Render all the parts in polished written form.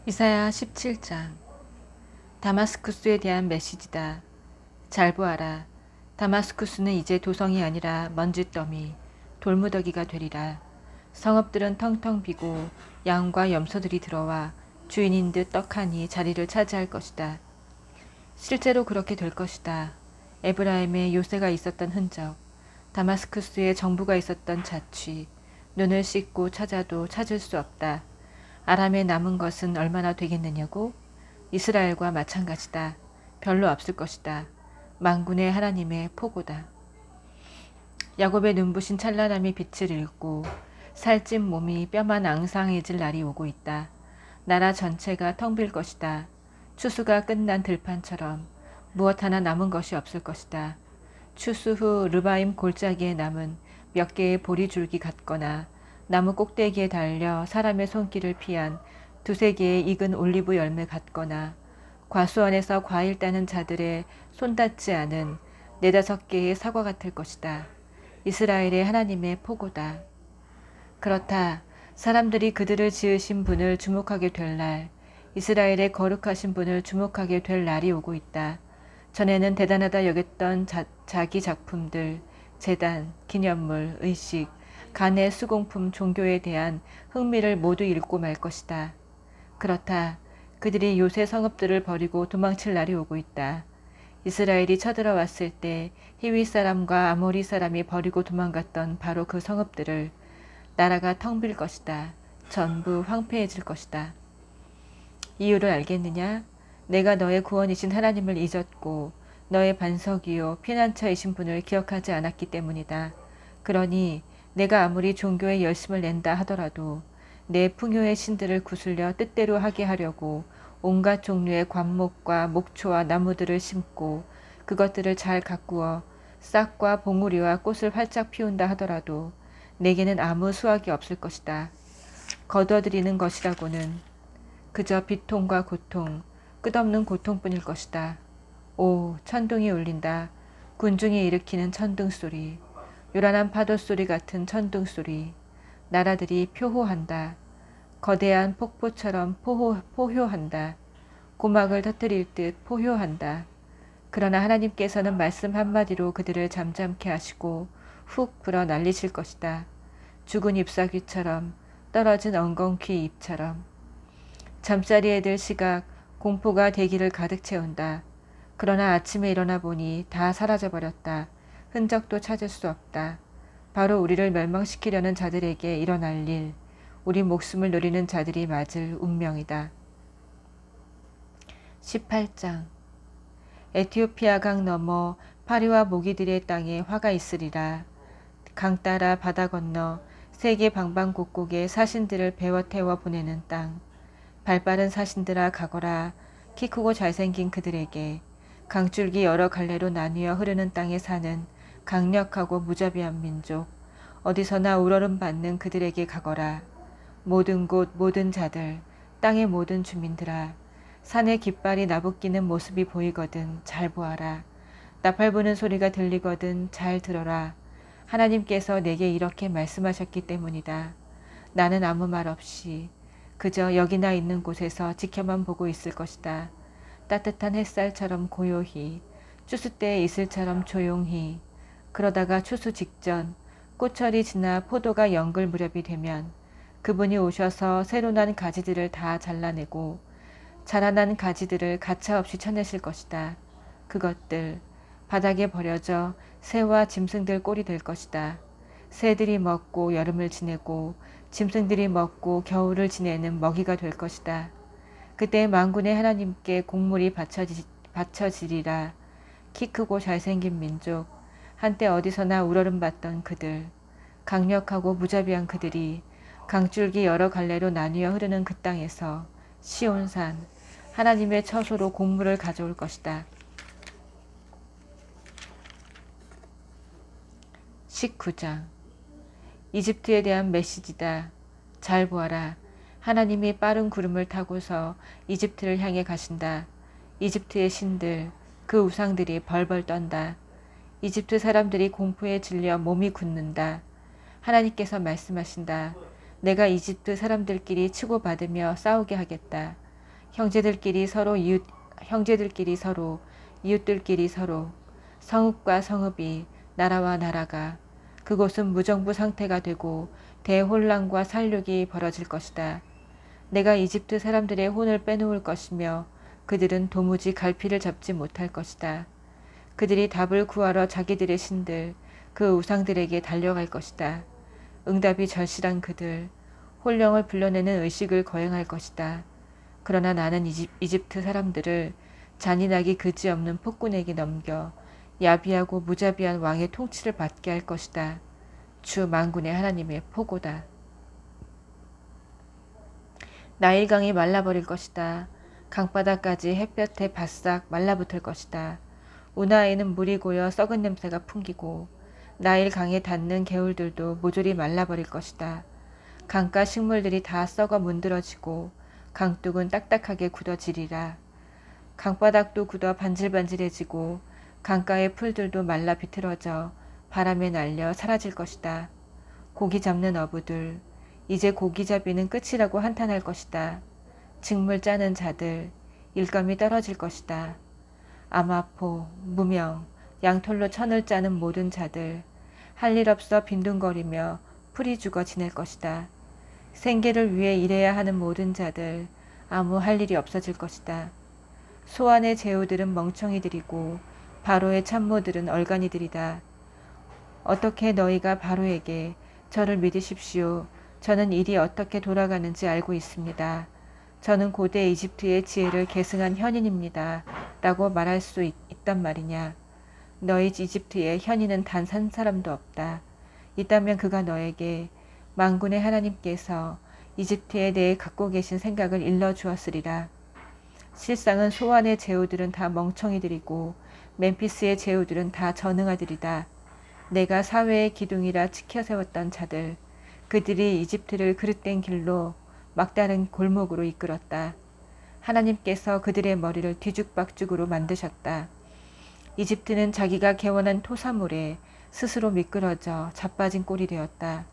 이사야 17장. 다마스쿠스에 대한 메시지다. 잘 보아라. 다마스쿠스는 이제 도성이 아니라 먼지더미, 돌무더기가 되리라. 성읍들은 텅텅 비고 양과 염소들이 들어와 주인인 듯 떡하니 자리를 차지할 것이다. 실제로 그렇게 될 것이다. 에브라임에 요새가 있었던 흔적, 다마스쿠스에 정부가 있었던 자취, 눈을 씻고 찾아도 찾을 수 없다. 아람에 남은 것은 얼마나 되겠느냐고? 이스라엘과 마찬가지다. 별로 없을 것이다. 만군의 하나님의 포고다. 야곱의 눈부신 찬란함이 빛을 잃고 살찐 몸이 뼈만 앙상해질 날이 오고 있다. 나라 전체가 텅 빌 것이다. 추수가 끝난 들판처럼 무엇 하나 남은 것이 없을 것이다. 추수 후 르바임 골짜기에 남은 몇 개의 보리줄기 같거나 나무 꼭대기에 달려 사람의 손길을 피한 두세 개의 익은 올리브 열매 같거나 과수원에서 과일 따는 자들의 손 닿지 않은 네다섯 개의 사과 같을 것이다. 이스라엘의 하나님의 포고다. 그렇다. 사람들이 그들을 지으신 분을 주목하게 될 날, 이스라엘의 거룩하신 분을 주목하게 될 날이 오고 있다. 전에는 대단하다 여겼던 자기 작품들, 제단, 기념물, 의식, 간의 수공품, 종교에 대한 흥미를 모두 잃고 말 것이다. 그렇다. 그들이 요새 성읍들을 버리고 도망칠 날이 오고 있다. 이스라엘이 쳐들어왔을 때 히위 사람과 아모리 사람이 버리고 도망갔던 바로 그 성읍들을 나라가 텅 빌 것이다. 전부 황폐해질 것이다. 이유를 알겠느냐? 내가 너의 구원이신 하나님을 잊었고 너의 반석이요 피난처이신 분을 기억하지 않았기 때문이다. 그러니 내가 아무리 종교에 열심을 낸다 하더라도 내 풍요의 신들을 구슬려 뜻대로 하게 하려고 온갖 종류의 관목과 목초와 나무들을 심고 그것들을 잘 가꾸어 싹과 봉우리와 꽃을 활짝 피운다 하더라도 내게는 아무 수확이 없을 것이다. 거둬들이는 것이라고는 그저 비통과 고통, 끝없는 고통뿐일 것이다. 오, 천둥이 울린다. 군중이 일으키는 천둥 소리. 요란한 파도 소리 같은 천둥 소리. 나라들이 표호한다. 거대한 폭포처럼 포효한다. 고막을 터뜨릴 듯 포효한다. 그러나 하나님께서는 말씀 한마디로 그들을 잠잠케 하시고 훅 불어 날리실 것이다. 죽은 잎사귀처럼 떨어진 엉겅퀴 잎처럼. 잠자리에 들 시각 공포가 대기를 가득 채운다. 그러나 아침에 일어나 보니 다 사라져버렸다. 흔적도 찾을 수 없다. 바로 우리를 멸망시키려는 자들에게 일어날 일, 우리 목숨을 노리는 자들이 맞을 운명이다. 18장. 에티오피아 강 너머 파리와 모기들의 땅에 화가 있으리라. 강 따라 바다 건너 세계 방방곡곡에 사신들을 배워 태워 보내는 땅. 발빠른 사신들아 가거라. 키 크고 잘생긴 그들에게 강줄기 여러 갈래로 나뉘어 흐르는 땅에 사는 강력하고 무자비한 민족, 어디서나 우러름 받는 그들에게 가거라. 모든 곳 모든 자들, 땅의 모든 주민들아, 산의 깃발이 나부끼는 모습이 보이거든 잘 보아라. 나팔 부는 소리가 들리거든 잘 들어라. 하나님께서 내게 이렇게 말씀하셨기 때문이다. 나는 아무 말 없이 그저 여기나 있는 곳에서 지켜만 보고 있을 것이다. 따뜻한 햇살처럼 고요히, 추수 때의 이슬처럼 조용히. 그러다가 추수 직전 꽃철이 지나 포도가 연글 무렵이 되면 그분이 오셔서 새로 난 가지들을 다 잘라내고 자라난 가지들을 가차없이 쳐내실 것이다. 그것들 바닥에 버려져 새와 짐승들 꼴이 될 것이다. 새들이 먹고 여름을 지내고 짐승들이 먹고 겨울을 지내는 먹이가 될 것이다. 그때 만군의 하나님께 곡물이 바쳐지리라. 키 크고 잘생긴 민족, 한때 어디서나 우러름받던 그들, 강력하고 무자비한 그들이 강줄기 여러 갈래로 나뉘어 흐르는 그 땅에서 시온산, 하나님의 처소로 곡물을 가져올 것이다. 19장. 이집트에 대한 메시지다. 잘 보아라. 하나님이 빠른 구름을 타고서 이집트를 향해 가신다. 이집트의 신들, 그 우상들이 벌벌 떤다. 이집트 사람들이 공포에 질려 몸이 굳는다. 하나님께서 말씀하신다. 내가 이집트 사람들끼리 치고받으며 싸우게 하겠다. 형제들끼리 서로, 이웃들끼리 서로, 성읍과 성읍이, 나라와 나라가, 그곳은 무정부 상태가 되고 대혼란과 살육이 벌어질 것이다. 내가 이집트 사람들의 혼을 빼놓을 것이며 그들은 도무지 갈피를 잡지 못할 것이다. 그들이 답을 구하러 자기들의 신들, 그 우상들에게 달려갈 것이다. 응답이 절실한 그들, 혼령을 불러내는 의식을 거행할 것이다. 그러나 나는 이집트 사람들을 잔인하기 그지없는 폭군에게 넘겨 야비하고 무자비한 왕의 통치를 받게 할 것이다. 주 만군의 하나님의 포고다. 나일강이 말라버릴 것이다. 강바닥까지 햇볕에 바싹 말라붙을 것이다. 운하에는 물이 고여 썩은 냄새가 풍기고 나일강에 닿는 개울들도 모조리 말라버릴 것이다. 강가 식물들이 다 썩어 문드러지고 강둑은 딱딱하게 굳어지리라. 강바닥도 굳어 반질반질해지고 강가의 풀들도 말라 비틀어져 바람에 날려 사라질 것이다. 고기 잡는 어부들, 이제 고기잡이는 끝이라고 한탄할 것이다. 직물 짜는 자들, 일감이 떨어질 것이다. 아마포, 무명, 양털로 천을 짜는 모든 자들, 할 일 없어 빈둥거리며 풀이 죽어 지낼 것이다. 생계를 위해 일해야 하는 모든 자들, 아무 할 일이 없어질 것이다. 소안의 제후들은 멍청이들이고 바로의 참모들은 얼간이들이다. 어떻게 너희가 바로에게 저를 믿으십시오. 저는 일이 어떻게 돌아가는지 알고 있습니다. 저는 고대 이집트의 지혜를 계승한 현인입니다. 라고 말할 수 있단 말이냐. 너희 이집트에 현인은 단 한 사람도 없다. 있다면 그가 너에게 만군의 하나님께서 이집트에 대해 갖고 계신 생각을 일러주었으리라. 실상은 소안의 제후들은 다 멍청이들이고 멤피스의 제후들은 다 전응아들이다. 내가 사회의 기둥이라 지켜세웠던 자들, 그들이 이집트를 그릇된 길로 막다른 골목으로 이끌었다. 하나님께서 그들의 머리를 뒤죽박죽으로 만드셨다. 이집트는 자기가 개원한 토사물에 스스로 미끄러져 자빠진 꼴이 되었다.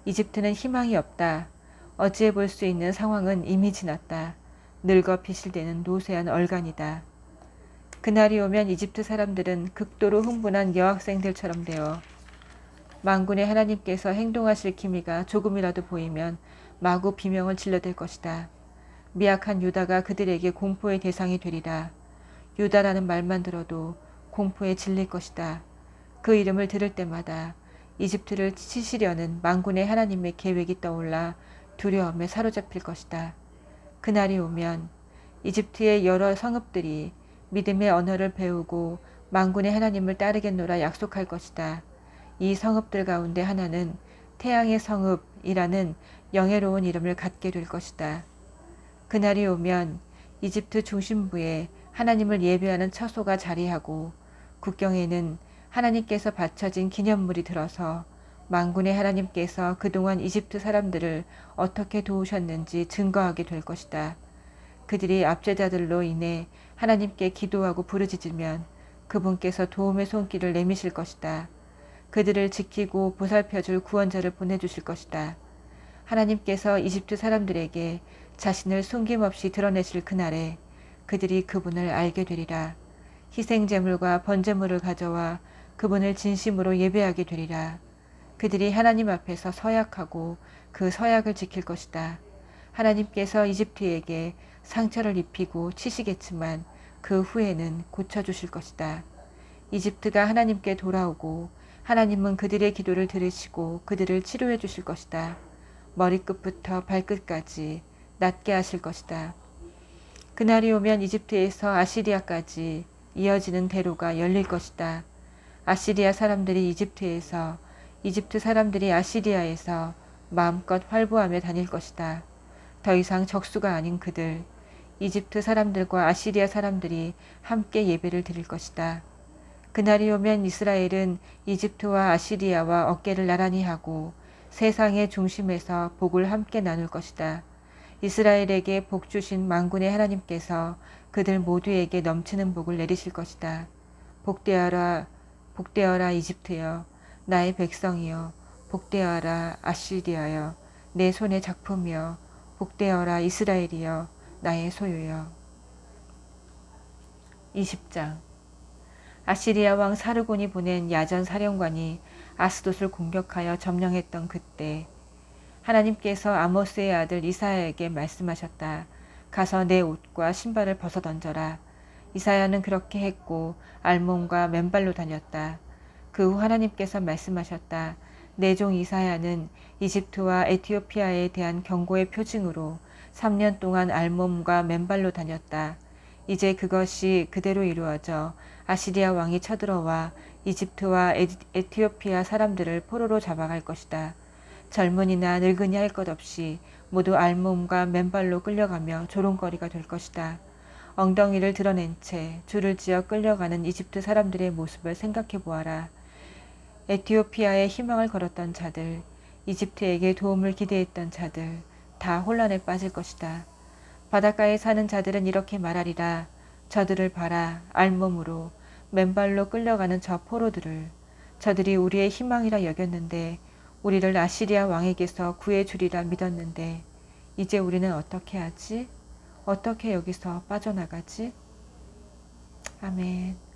이집트는 희망이 없다. 어찌해 볼 수 있는 상황은 이미 지났다. 늙어 비실대는 노쇠한 얼간이다. 그날이 오면 이집트 사람들은 극도로 흥분한 여학생들처럼 되어 만군의 하나님께서 행동하실 기미가 조금이라도 보이면 마구 비명을 질러댈 것이다. 미약한 유다가 그들에게 공포의 대상이 되리라. 유다라는 말만 들어도 공포에 질릴 것이다. 그 이름을 들을 때마다 이집트를 치시려는 만군의 하나님의 계획이 떠올라 두려움에 사로잡힐 것이다. 그날이 오면 이집트의 여러 성읍들이 믿음의 언어를 배우고 만군의 하나님을 따르겠노라 약속할 것이다. 이 성읍들 가운데 하나는 태양의 성읍이라는 영예로운 이름을 갖게 될 것이다. 그날이 오면 이집트 중심부에 하나님을 예배하는 처소가 자리하고 국경에는 하나님께서 바쳐진 기념물이 들어서 만군의 하나님께서 그동안 이집트 사람들을 어떻게 도우셨는지 증거하게 될 것이다. 그들이 압제자들로 인해 하나님께 기도하고 부르짖으면 그분께서 도움의 손길을 내미실 것이다. 그들을 지키고 보살펴줄 구원자를 보내주실 것이다. 하나님께서 이집트 사람들에게 자신을 숨김없이 드러내실 그날에 그들이 그분을 알게 되리라. 희생제물과 번제물을 가져와 그분을 진심으로 예배하게 되리라. 그들이 하나님 앞에서 서약하고 그 서약을 지킬 것이다. 하나님께서 이집트에게 상처를 입히고 치시겠지만 그 후에는 고쳐주실 것이다. 이집트가 하나님께 돌아오고 하나님은 그들의 기도를 들으시고 그들을 치료해 주실 것이다. 머리끝부터 발끝까지 낫게 하실 것이다. 그날이 오면 이집트에서 아시리아까지 이어지는 대로가 열릴 것이다. 아시리아 사람들이 이집트에서, 이집트 사람들이 아시리아에서 마음껏 활보하며 다닐 것이다. 더 이상 적수가 아닌 그들, 이집트 사람들과 아시리아 사람들이 함께 예배를 드릴 것이다. 그날이 오면 이스라엘은 이집트와 아시리아와 어깨를 나란히 하고 세상의 중심에서 복을 함께 나눌 것이다. 이스라엘에게 복 주신 만군의 하나님께서 그들 모두에게 넘치는 복을 내리실 것이다. 복되어라, 복되어라 이집트여, 나의 백성이여, 복되어라 아시리아여, 내 손의 작품이여, 복되어라 이스라엘이여, 나의 소유여. 20장. 아시리아 왕 사르곤이 보낸 야전 사령관이 아스돗을 공격하여 점령했던 그때 하나님께서 아모스의 아들 이사야에게 말씀하셨다. 가서 내 옷과 신발을 벗어 던져라. 이사야는 그렇게 했고 알몬과 맨발로 다녔다. 그 후 하나님께서 말씀하셨다. 내 종 이사야는 이집트와 에티오피아에 대한 경고의 표징으로 3년 동안 알몬과 맨발로 다녔다. 이제 그것이 그대로 이루어져 아시리아 왕이 쳐들어와 이집트와 에티오피아 사람들을 포로로 잡아갈 것이다. 젊은이나 늙은이 할 것 없이 모두 알몸과 맨발로 끌려가며 조롱거리가 될 것이다. 엉덩이를 드러낸 채 줄을 지어 끌려가는 이집트 사람들의 모습을 생각해 보아라. 에티오피아에 희망을 걸었던 자들, 이집트에게 도움을 기대했던 자들, 다 혼란에 빠질 것이다. 바닷가에 사는 자들은 이렇게 말하리라. 저들을 봐라. 알몸으로 맨발로 끌려가는 저 포로들을. 저들이 우리의 희망이라 여겼는데 우리를 아시리아 왕에게서 구해주리라 믿었는데 이제 우리는 어떻게 하지? 어떻게 여기서 빠져나가지? 아멘.